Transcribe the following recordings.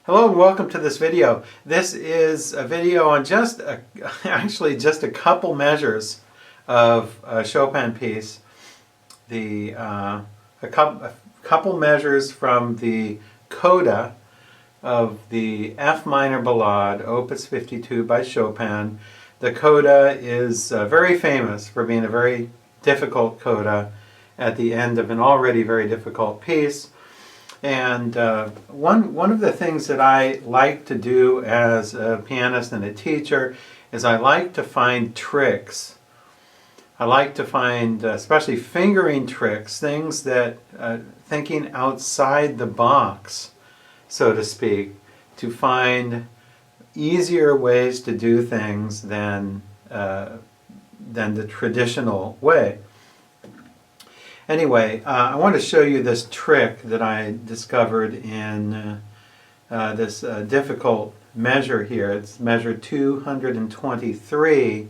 Hello and welcome to this video. This is a video on actually just a couple measures of a Chopin piece. A couple measures from the Coda of the F minor Ballade, Opus 52 by Chopin. The Coda is very famous for being a very difficult coda at the end of an already very difficult piece. And one of the things that I like to do as a pianist and a teacher is I like to find tricks. I like to find, especially fingering tricks, things that, thinking outside the box, so to speak, to find easier ways to do things than the traditional way. Anyway, I want to show you this trick that I discovered in this difficult measure here. It's measure 223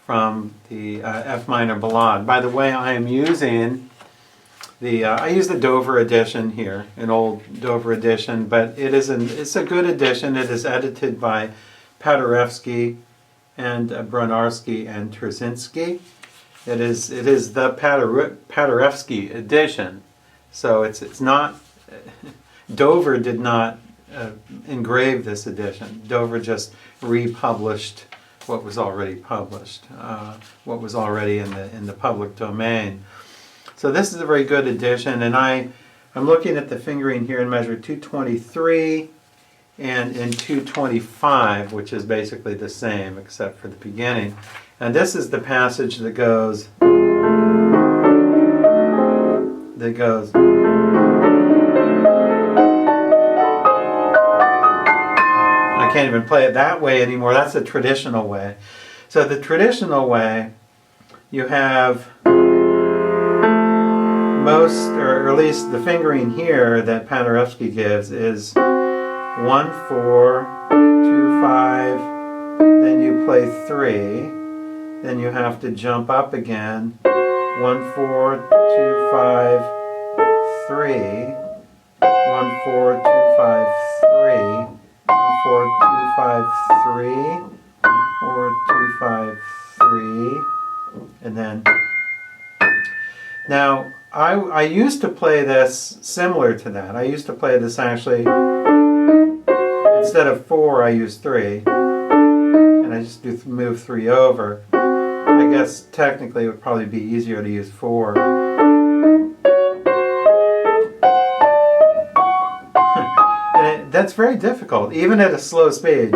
from the F minor Ballade. By the way, I am using I use the Dover edition here, an old Dover edition, but it's a good edition. It is edited by Paderewski and Bronarski and Trzynski. It is the Paderewski edition, so it's not. Dover did not engrave this edition. Dover just republished what was already published, what was already in the public domain. So this is a very good edition, and I'm looking at the fingering here in measure 223 and in 225, which is basically the same except for the beginning. And this is the passage that goes. I can't even play it that way anymore. That's the traditional way. So the traditional way, you have most, or at least the fingering here that Paderewski gives is 1, 4, 2, 5. Then you play 3. Then you have to jump up again. 1, 4, 2, 5, 3. 1, 4, 2, 5, 3. 1, 4, 2, 5, 3. 4, 2, 5, 3. And then. Now, I used to play this similar to that. I used to play this actually. Instead of 4, I use 3. And I just move 3 over. I guess technically it would probably be easier to use 4. And that's very difficult, even at a slow speed,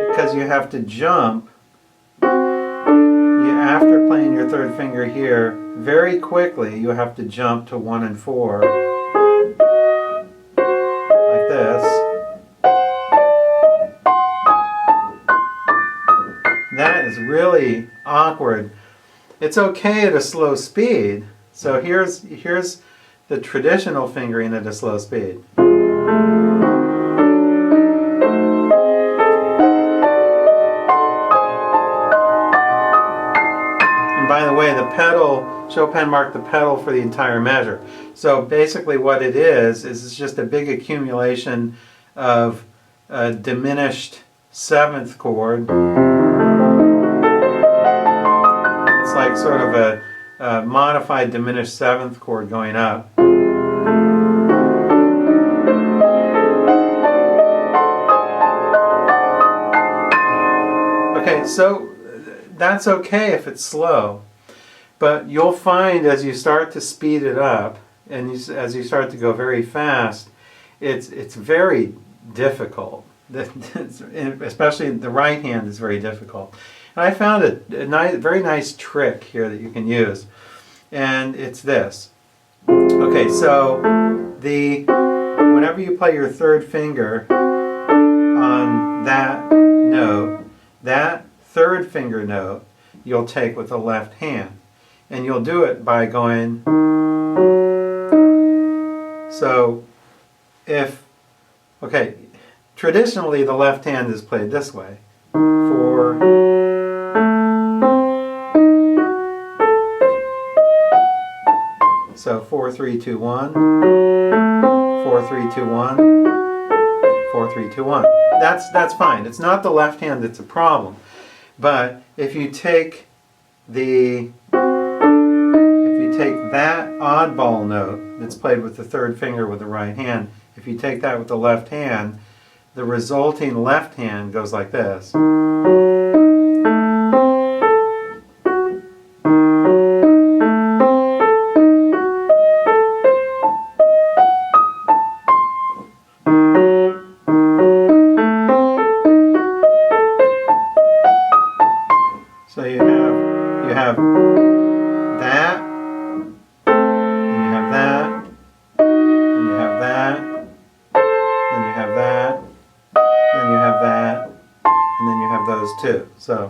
because you have to jump. After playing your third finger here, very quickly you have to jump to 1 and 4, like this. That is really awkward. It's okay at a slow speed. So here's the traditional fingering at a slow speed. And by the way, the pedal, Chopin marked the pedal for the entire measure. So basically what it is it's just a big accumulation of a diminished 7th chord. It's like sort of a modified diminished 7th chord going up. Okay, so that's okay if it's slow, but you'll find as you start to speed it up and as you start to go very fast, it's very difficult. Especially the right hand is very difficult. And I found a very nice trick here that you can use, and it's this. Okay, so whenever you play your third finger on that note, that third finger note you'll take with the left hand, and you'll do it by going. So traditionally the left hand is played this way. 4. So 4, 3, 2, 1. 4, 3, 2, 1, 4, 3, 2, 1. That's fine. It's not the left hand that's a problem. But if you take that oddball note that's played with the third finger with the right hand, if you take that with the left hand, the resulting left hand goes like this. So you have that, and you have that, and you have that, then you have that, then you have that, and then you have those two. So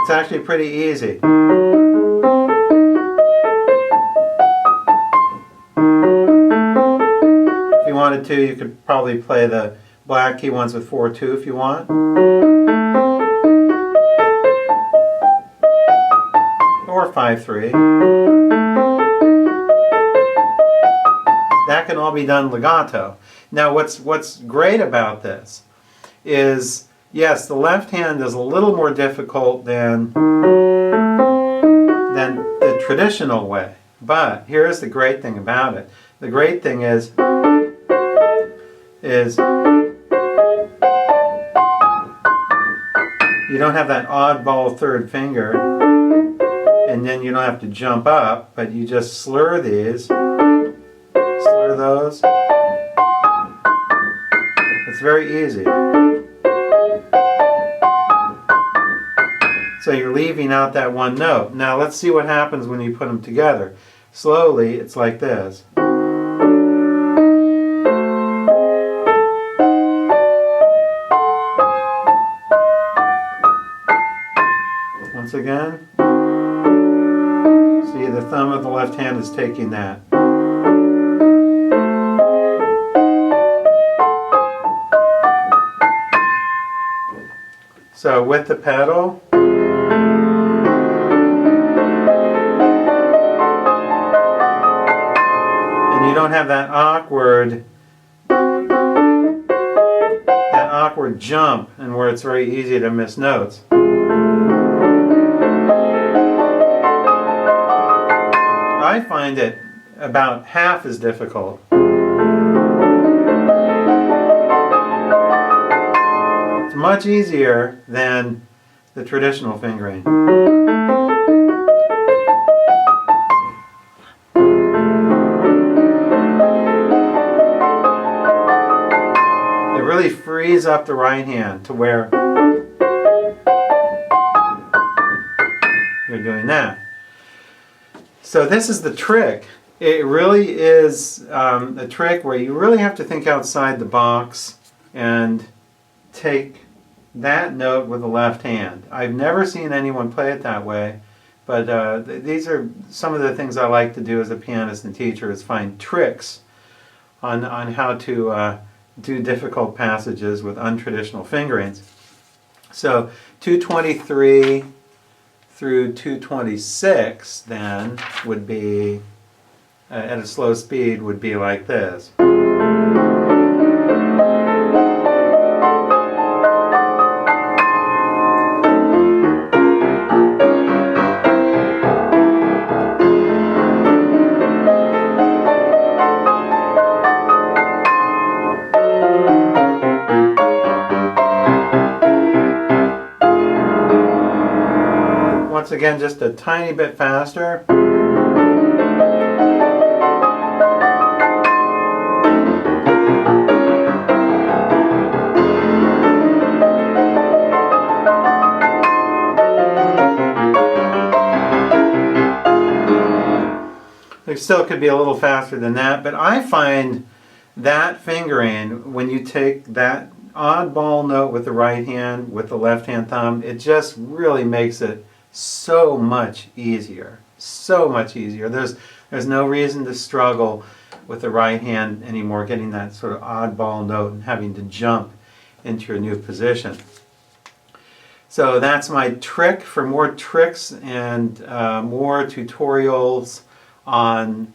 it's actually pretty easy. If you wanted to, you could probably play the black key ones with 4-2 if you want. Or 5-3. That can all be done legato. Now what's great about this is, yes, the left hand is a little more difficult than the traditional way. But here's the great thing about it. The great thing is you don't have that oddball third finger, and then you don't have to jump up, but you just slur these, slur those. It's very easy. So you're leaving out that one note. Now let's see what happens when you put them together. Slowly, it's like this. Once again, see, the thumb of the left hand is taking that. So with the pedal, and you don't have that awkward jump, and where it's very easy to miss notes. I find it about half as difficult. It's much easier than the traditional fingering. It really frees up the right hand to where you're doing that. So this is the trick. It really is a trick where you really have to think outside the box and take that note with the left hand. I've never seen anyone play it that way, but these are some of the things I like to do as a pianist and teacher, is find tricks on how to do difficult passages with untraditional fingerings. So 223 through 226 then would be, at a slow speed, would be like this. Once again, just a tiny bit faster. It still could be a little faster than that, but I find that fingering, when you take that oddball note with the right hand, with the left hand thumb, it just really makes it so much easier. So much easier. There's no reason to struggle with the right hand anymore, getting that sort of oddball note and having to jump into your new position. So that's my trick. For more tricks and more tutorials on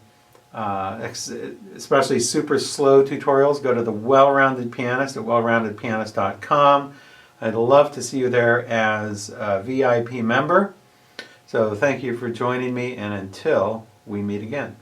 especially super slow tutorials, go to the Well-Rounded Pianist at wellroundedpianist.com. I'd love to see you there as a VIP member. So thank you for joining me, and until we meet again.